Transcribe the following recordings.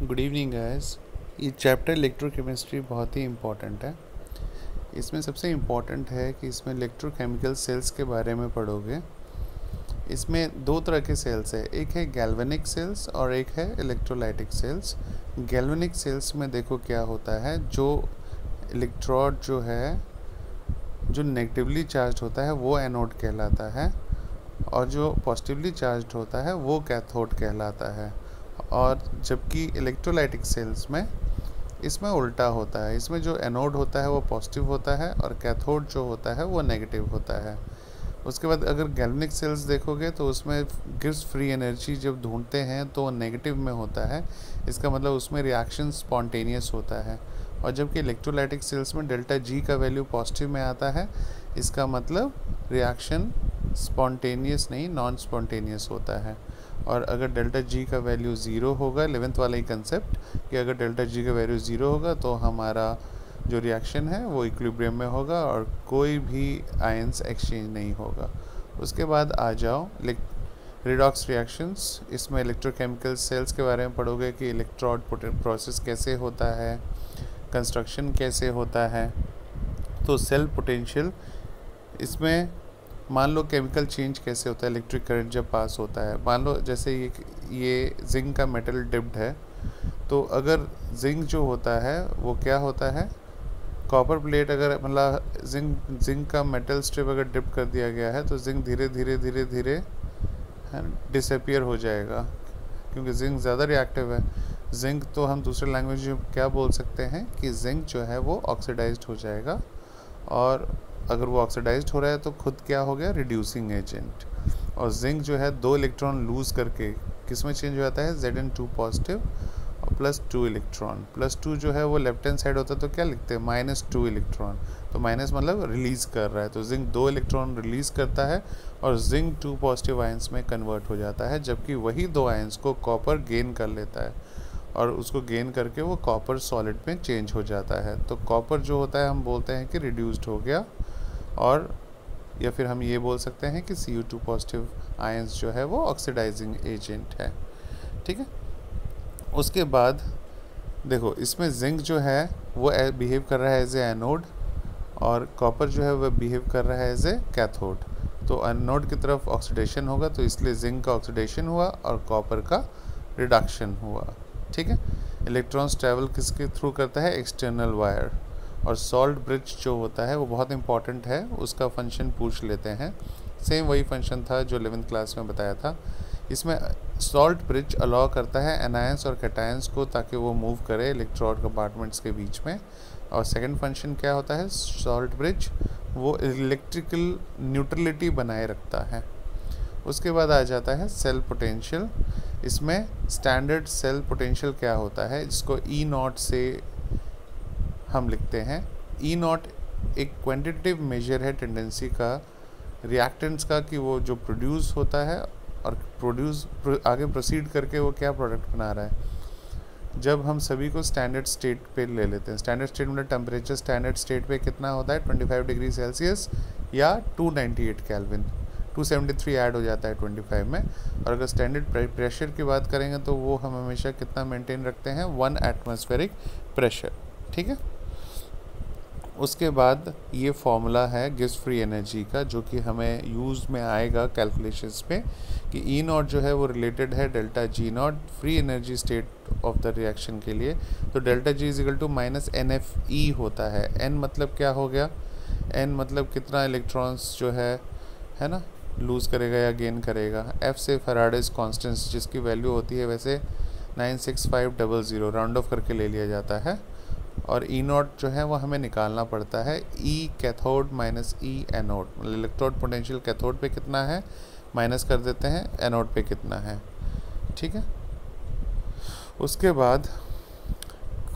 Good evening guys. ये chapter electrochemistry बहुत ही important है। इसमें सबसे इम्पॉर्टेंट है कि इसमें इलेक्ट्रोकेमिकल सेल्स के बारे में पढ़ोगे। इसमें दो तरह के सेल्स है, एक है गैल्वेनिक सेल्स और एक है इलेक्ट्रोलाइटिक सेल्स। गैल्वेनिक सेल्स में देखो क्या होता है, जो इलेक्ट्रोड जो है जो नेगेटिवली चार्ज होता है वो एनोड कहलाता है और जो पॉजिटिवली चार्ज होता है वो कैथोड कहलाता है। और जबकि इलेक्ट्रोलाइटिक सेल्स में इसमें उल्टा होता है, इसमें जो एनोड होता है वो पॉजिटिव होता है और कैथोड जो होता है वो नेगेटिव होता है। उसके बाद अगर गैल्वेनिक सेल्स देखोगे तो उसमें गिब्स फ्री एनर्जी जब ढूंढते हैं तो नेगेटिव में होता है, इसका मतलब उसमें रिएक्शन स्पॉन्टेनियस होता है। और जबकि इलेक्ट्रोलाइटिक सेल्स में डेल्टा जी का वैल्यू पॉजिटिव में आता है, इसका मतलब रिएक्शन स्पॉन्टेनियस नहीं नॉन स्पॉन्टेनियस होता है। और अगर डेल्टा जी का वैल्यू ज़ीरो होगा, 11th वाला ही कंसेप्ट कि अगर डेल्टा जी का वैल्यू ज़ीरो होगा तो हमारा जो रिएक्शन है वो इक्विलिब्रियम में होगा और कोई भी आयंस एक्सचेंज नहीं होगा। उसके बाद आ जाओ रिडॉक्स रिएक्शंस। इसमें इलेक्ट्रोकेमिकल सेल्स के बारे में पढ़ोगे कि इलेक्ट्रोड प्रोसेस कैसे होता है, कंस्ट्रक्शन कैसे होता है। तो सेल पोटेंशियल, इसमें मान लो केमिकल चेंज कैसे होता है, इलेक्ट्रिक करंट जब पास होता है। मान लो जैसे ये जिंक का मेटल डिप्ड है, तो अगर जिंक जो होता है वो क्या होता है, कॉपर प्लेट अगर मतलब जिंक का मेटल स्ट्रिप अगर डिप कर दिया गया है तो जिंक धीरे धीरे धीरे धीरे डिसअपियर हो जाएगा, क्योंकि जिंक ज़्यादा रिएक्टिव है। जिंक तो हम दूसरे लैंग्वेज में क्या बोल सकते हैं कि जिंक जो है वो ऑक्सीडाइज्ड हो जाएगा, और अगर वो ऑक्सीडाइज्ड हो रहा है तो खुद क्या हो गया, रिड्यूसिंग एजेंट। और जिंक जो है 2 इलेक्ट्रॉन लूज़ करके किस में चेंज हो जाता है, Zn2 पॉजिटिव और +2 इलेक्ट्रॉन। +2 जो है वो लेफ्ट हैंड साइड होता है तो क्या लिखते हैं, -2 इलेक्ट्रॉन। तो माइनस मतलब रिलीज़ कर रहा है, तो जिंक 2 इलेक्ट्रॉन रिलीज़ करता है और जिंक 2 पॉजिटिव आयंस में कन्वर्ट हो जाता है, जबकि वही 2 आयंस को कॉपर गेन कर लेता है और उसको गेन करके वो कॉपर सॉलिड में चेंज हो जाता है। तो कॉपर जो होता है हम बोलते हैं कि रिड्यूस्ड हो गया, और या फिर हम ये बोल सकते हैं कि Cu2 पॉजिटिव आयंस जो है वो ऑक्सीडाइजिंग एजेंट है। ठीक है। उसके बाद देखो इसमें जिंक जो है वो बिहेव कर रहा है एज ए एनोड और कॉपर जो है वह बिहेव कर रहा है एज ए कैथोड। तो एनोड की तरफ ऑक्सीडेशन होगा तो इसलिए जिंक का ऑक्सीडेशन हुआ और कॉपर का रिडक्शन हुआ। ठीक है। इलेक्ट्रॉन्स ट्रैवल किसके थ्रू करता है, एक्सटर्नल वायर। और सॉल्ट ब्रिज जो होता है वो बहुत इंपॉर्टेंट है, उसका फंक्शन पूछ लेते हैं। सेम वही फंक्शन था जो 11th क्लास में बताया था। इसमें सॉल्ट ब्रिज अलाउ करता है एनायंस और कैटायंस को ताकि वो मूव करे इलेक्ट्रोड कंपार्टमेंट्स के बीच में। और सेकंड फंक्शन क्या होता है, सॉल्ट ब्रिज वो इलेक्ट्रिकल न्यूट्रलिटी बनाए रखता है। उसके बाद आ जाता है सेल पोटेंशियल। इसमें स्टैंडर्ड सेल पोटेंशियल क्या होता है, जिसको E0 से हम लिखते हैं। E0 एक क्वांटिटेटिव मेजर है टेंडेंसी का, रिएक्टेंट्स का, कि वो जो प्रोड्यूस होता है और आगे प्रोसीड करके वो क्या प्रोडक्ट बना रहा है। जब हम सभी को स्टैंडर्ड स्टेट पे ले लेते हैं, स्टैंडर्ड स्टेट मतलब टेम्परेचर स्टैंडर्ड स्टेट पे कितना होता है, 25 डिग्री सेल्सियस या 298 केल्विन, 273 ऐड हो जाता है 25 में। और अगर स्टैंडर्ड प्रेशर की बात करेंगे तो वो हम हमेशा कितना मेंटेन रखते हैं, 1 एटमॉस्फेरिक प्रेशर। ठीक है। उसके बाद ये फॉर्मूला है गिब्स फ्री एनर्जी का, जो कि हमें यूज़ में आएगा कैलकुलेशंस पे, कि E0 जो है वो रिलेटेड है delta G0 free energy state of the reaction के लिए। तो डेल्टा G = -NFE होता है। N मतलब क्या हो गया, N मतलब कितना इलेक्ट्रॉन्स जो है ना, लूज़ करेगा या गेन करेगा। F से फैराडेज कॉन्स्टेंट जिसकी वैल्यू होती है वैसे 96500, राउंड ऑफ करके ले लिया जाता है। और E0 जो है वो हमें निकालना पड़ता है, E कैथोड -E एनोड, मतलब इलेक्ट्रोड पोटेंशियल कैथोड पे कितना है माइनस कर देते हैं एनोड पे कितना है। ठीक है। उसके बाद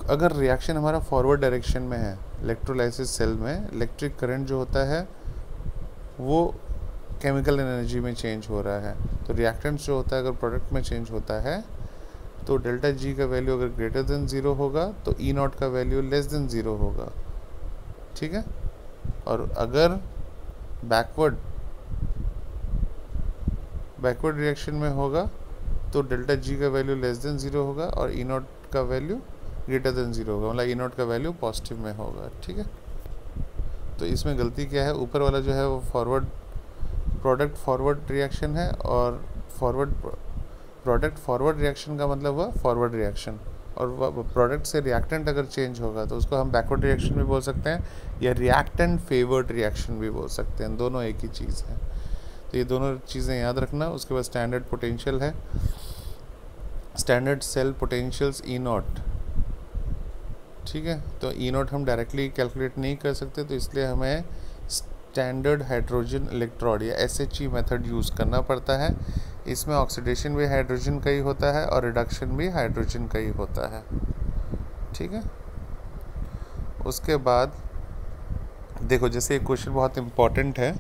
अगर रिएक्शन हमारा फॉरवर्ड डायरेक्शन में है, इलेक्ट्रोलाइसिस सेल में इलेक्ट्रिक करंट जो होता है वो केमिकल एनर्जी में चेंज हो रहा है, तो रिएक्टेंट्स जो होता है अगर प्रोडक्ट में चेंज होता है तो डेल्टा G का वैल्यू अगर ग्रेटर देन 0 होगा तो E0 का वैल्यू लेस देन 0 होगा। ठीक है। और अगर बैकवर्ड रिएक्शन में होगा तो डेल्टा जी का वैल्यू लेस देन 0 होगा और ई नॉट का वैल्यू ग्रेटर देन 0 होगा, मतलब ई नॉट का वैल्यू पॉजिटिव में होगा। ठीक है, तो इसमें गलती क्या है, ऊपर वाला जो है वो प्रोडक्ट फॉरवर्ड रिएक्शन है, और प्रोडक्ट फॉरवर्ड रिएक्शन का मतलब हुआ फॉरवर्ड रिएक्शन, और प्रोडक्ट से रिएक्टेंट अगर चेंज होगा तो उसको हम बैकवर्ड रिएक्शन भी बोल सकते हैं या रिएक्टेंट फेवर्ड रिएक्शन भी बोल सकते हैं, दोनों एक ही चीज़ है। तो ये दोनों चीज़ें याद रखना। उसके बाद स्टैंडर्ड पोटेंशियल है, standard cell potentials E naught. ठीक है, तो ई नॉट हम डायरेक्टली कैलकुलेट नहीं कर सकते, तो इसलिए हमें स्टैंडर्ड हाइड्रोजन इलेक्ट्रोड या SHE मेथड यूज़ करना पड़ता है। इसमें ऑक्सीडेशन भी हाइड्रोजन का ही होता है और रिडक्शन भी हाइड्रोजन का ही होता है। ठीक है, उसके बाद देखो, जैसे एक क्वेश्चन बहुत इंपॉर्टेंट है,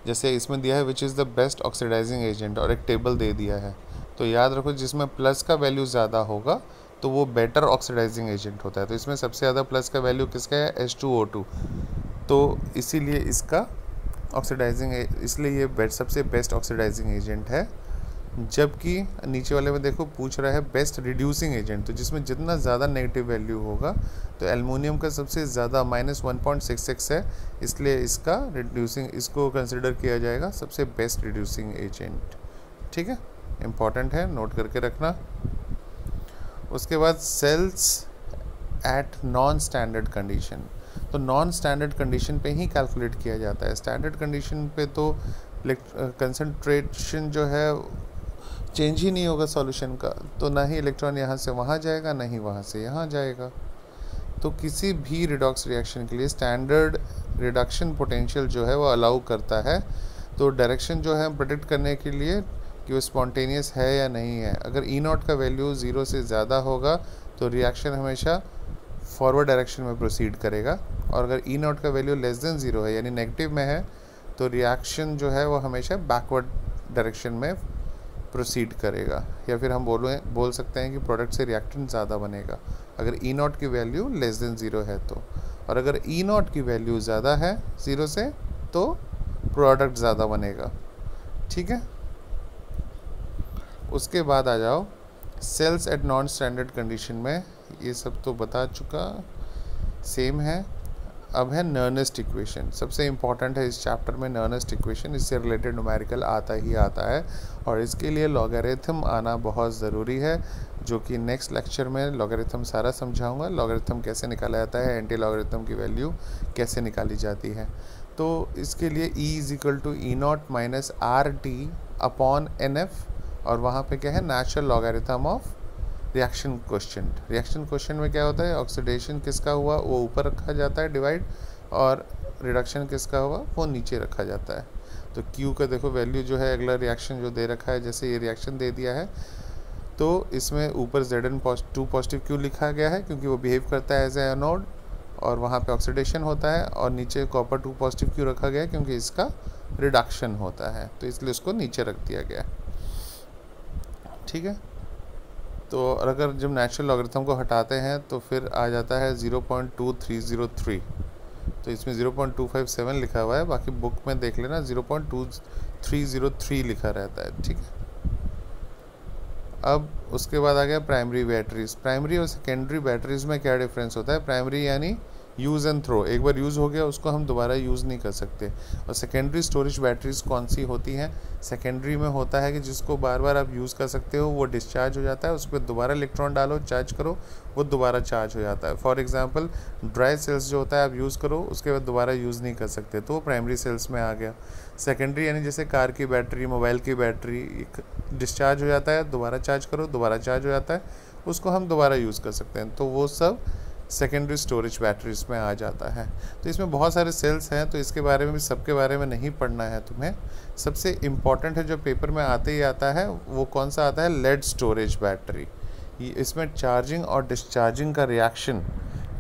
जैसे इसमें दिया है which is the best oxidising agent, और एक टेबल दे दिया है। तो याद रखो, जिसमें प्लस का वैल्यू ज़्यादा होगा तो वो बेटर ऑक्सीडाइजिंग एजेंट होता है। तो इसमें सबसे ज़्यादा प्लस का वैल्यू किसका है, H2O2, तो इसीलिए इसका ऑक्सीडाइजिंग, इसलिए ये सबसे बेस्ट ऑक्सीडाइजिंग एजेंट है। जबकि नीचे वाले में देखो पूछ रहा है बेस्ट रिड्यूसिंग एजेंट, तो जिसमें जितना ज़्यादा नेगेटिव वैल्यू होगा, तो एल्युमिनियम का सबसे ज़्यादा -1.66 है, इसलिए इसका रिड्यूसिंग, इसको कंसिडर किया जाएगा सबसे बेस्ट रिड्यूसिंग एजेंट। ठीक है, इम्पॉर्टेंट है, नोट करके रखना। उसके बाद cells at non standard condition, तो नॉन स्टैंडर्ड कंडीशन पे ही कैलकुलेट किया जाता है। स्टैंडर्ड कंडीशन पे तो कंसंट्रेशन जो है चेंज ही नहीं होगा सॉल्यूशन का, तो ना ही इलेक्ट्रॉन यहाँ से वहाँ जाएगा, ना ही वहाँ से यहाँ जाएगा। तो किसी भी रिडॉक्स रिएक्शन के लिए स्टैंडर्ड रिडक्शन पोटेंशियल जो है वो अलाउ करता है। तो डायरेक्शन जो है प्रेडिक्ट करने के लिए कि वो स्पॉन्टेनियस है या नहीं है, अगर ई नॉट का वैल्यू 0 से ज़्यादा होगा तो रिएक्शन हमेशा फॉरवर्ड डायरेक्शन में प्रोसीड करेगा, और अगर ई नॉट का वैल्यू लेस देन 0 है यानी नेगेटिव में है, तो रिएक्शन जो है वो हमेशा बैकवर्ड डायरेक्शन में प्रोसीड करेगा। या फिर हम बोल सकते हैं कि प्रोडक्ट से रिएक्टेंट ज़्यादा बनेगा अगर ई नॉट की वैल्यू लेस देन 0 है तो, और अगर ई नॉट की वैल्यू ज़्यादा है 0 से तो प्रोडक्ट ज़्यादा बनेगा। ठीक है, उसके बाद आ जाओ cells at non standard condition में, ये सब तो बता चुका, सेम है। अब है नर्नेस्ट इक्वेशन, सबसे इम्पॉर्टेंट है इस चैप्टर में नर्नेस्ट इक्वेशन, इससे रिलेटेड न्यूमेरिकल आता ही आता है, और इसके लिए लॉगरिथम आना बहुत ज़रूरी है, जो कि नेक्स्ट लेक्चर में लॉगरिथम सारा समझाऊंगा। लॉगरिथम कैसे निकाला जाता है, एंटी लॉगरिथम की वैल्यू कैसे निकाली जाती है। तो इसके लिए E=E0 - RT/NF, और वहाँ पे क्या है, natural logarithm of reaction question. Reaction question में क्या होता है, ऑक्सीडेशन किसका हुआ वो ऊपर रखा जाता है डिवाइड, और रिडक्शन किसका हुआ वो नीचे रखा जाता है। तो Q का देखो वैल्यू जो है, अगला रिएक्शन जो दे रखा है, जैसे ये रिएक्शन दे दिया है तो इसमें ऊपर Zn2 पॉजिटिव Q लिखा गया है क्योंकि वो बिहेव करता है एज ए एनोड, और वहाँ पे ऑक्सीडेशन होता है, और नीचे कॉपर 2 पॉजिटिव Q रखा गया है क्योंकि इसका रिडक्शन होता है, तो इसलिए उसको नीचे रख दिया गया। ठीक है, तो अगर जब नेचुरल लॉगरिथम को हटाते हैं तो फिर आ जाता है 0.2303, तो इसमें 0.257 लिखा हुआ है, बाकी बुक में देख लेना 0.2303 लिखा रहता है। ठीक है, अब उसके बाद आ गया प्राइमरी बैटरीज। प्राइमरी और सेकेंडरी बैटरीज में क्या डिफरेंस होता है, प्राइमरी यानी यूज़ एंड थ्रो, एक बार यूज़ हो गया उसको हम दोबारा यूज़ नहीं कर सकते। और सेकेंडरी स्टोरेज बैटरीज कौन सी होती हैं, सेकेंडरी में होता है कि जिसको बार बार आप यूज़ कर सकते हो, वो डिस्चार्ज हो जाता है, उस पर दोबारा इलेक्ट्रॉन डालो, चार्ज करो, वो दोबारा चार्ज हो जाता है। फॉर एग्जांपल ड्राई सेल्स जो होता है आप यूज़ करो, उसके बाद दोबारा यूज़ नहीं कर सकते, तो वो प्राइमरी सेल्स में आ गया। सेकेंडरी यानी जैसे कार की बैटरी, मोबाइल की बैटरी, डिस्चार्ज हो जाता है, दोबारा चार्ज करो, दोबारा चार्ज हो जाता है, उसको हम दोबारा यूज़ कर सकते हैं, तो वो सब सेकेंडरी स्टोरेज बैटरीज में आ जाता है। तो इसमें बहुत सारे सेल्स हैं, तो इसके बारे में भी, सबके बारे में नहीं पढ़ना है तुम्हें। सबसे इम्पॉर्टेंट है जो पेपर में आते ही आता है, वो कौन सा आता है, लेड स्टोरेज बैटरी। इसमें चार्जिंग और डिस्चार्जिंग का रिएक्शन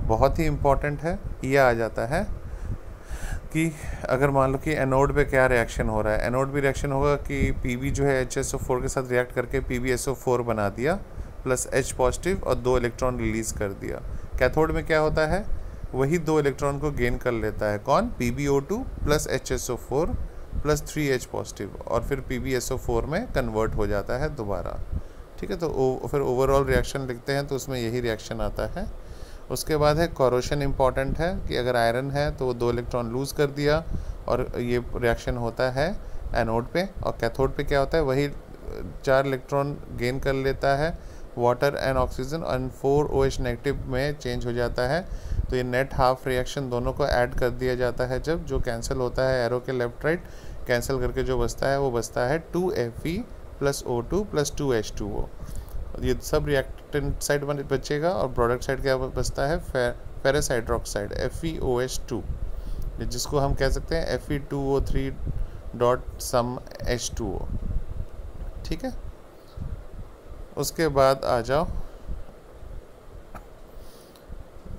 बहुत ही इम्पॉर्टेंट है। ये आ जाता है कि अगर मान लो कि एनोड पे क्या रिएक्शन हो रहा है, एनोड भी रिएक्शन होगा कि Pb जो है HSO4 के साथ रिएक्ट करके PbSO4 बना दिया प्लस H पॉजिटिव और 2 इलेक्ट्रॉन रिलीज़ कर दिया। कैथोड में क्या होता है, वही 2 इलेक्ट्रॉन को गेन कर लेता है, कौन, PbO2 plus HSO4 plus 3H positive, और फिर PbSO4 में कन्वर्ट हो जाता है दोबारा। ठीक है, तो फिर ओवरऑल रिएक्शन लिखते हैं तो उसमें यही रिएक्शन आता है। उसके बाद है कोरोशन इम्पॉर्टेंट है कि अगर आयरन है तो वो 2 इलेक्ट्रॉन लूज़ कर दिया और ये रिएक्शन होता है एनोड पे, और कैथोड पे क्या होता है वही 4 इलेक्ट्रॉन गेन कर लेता है water and oxygen and 4 OH negative में चेंज हो जाता है। तो ये नेट हाफ रिएक्शन दोनों को ऐड कर दिया जाता है जब, जो कैंसिल होता है एरो के लेफ्ट राइट कैंसिल करके जो बचता है वो बचता है 2Fe + O2 + 2H2O। ये सब रिएक्टेंट साइड बचेगा और प्रोडक्ट साइड क्या बचता है फेरस हाइड्रोक्साइड FeOH2, जिसको हम कह सकते हैं Fe2O3 सम H2O। ठीक है, उसके बाद आ जाओ,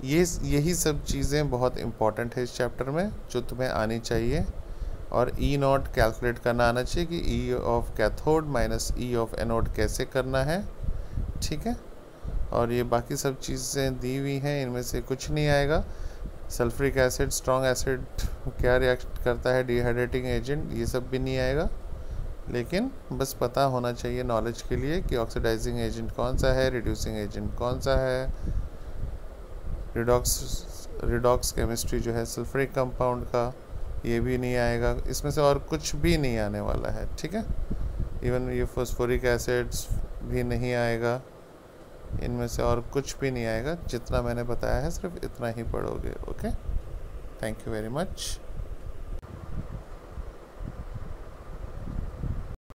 यही सब चीज़ें बहुत इम्पॉर्टेंट है इस चैप्टर में जो तुम्हें आनी चाहिए। और E0 कैलकुलेट करना आना चाहिए कि E of cathode minus E of anode कैसे करना है। ठीक है, और ये बाकी सब चीज़ें दी हुई हैं, इनमें से कुछ नहीं आएगा। सल्फ्रिक एसिड स्ट्रॉन्ग एसिड क्या रिएक्ट करता है, डिहाइड्रेटिंग एजेंट, ये सब भी नहीं आएगा। लेकिन बस पता होना चाहिए नॉलेज के लिए कि ऑक्सीडाइजिंग एजेंट कौन सा है, रिड्यूसिंग एजेंट कौन सा है, रिडॉक्स केमिस्ट्री जो है सल्फ्रिक कंपाउंड का, ये भी नहीं आएगा। इसमें से और कुछ भी नहीं आने वाला है। ठीक है, इवन ये फॉस्फोरिक एसिड्स भी नहीं आएगा, इनमें से और कुछ भी नहीं आएगा। जितना मैंने बताया है सिर्फ इतना ही पढ़ोगे। Okay, thank you very much.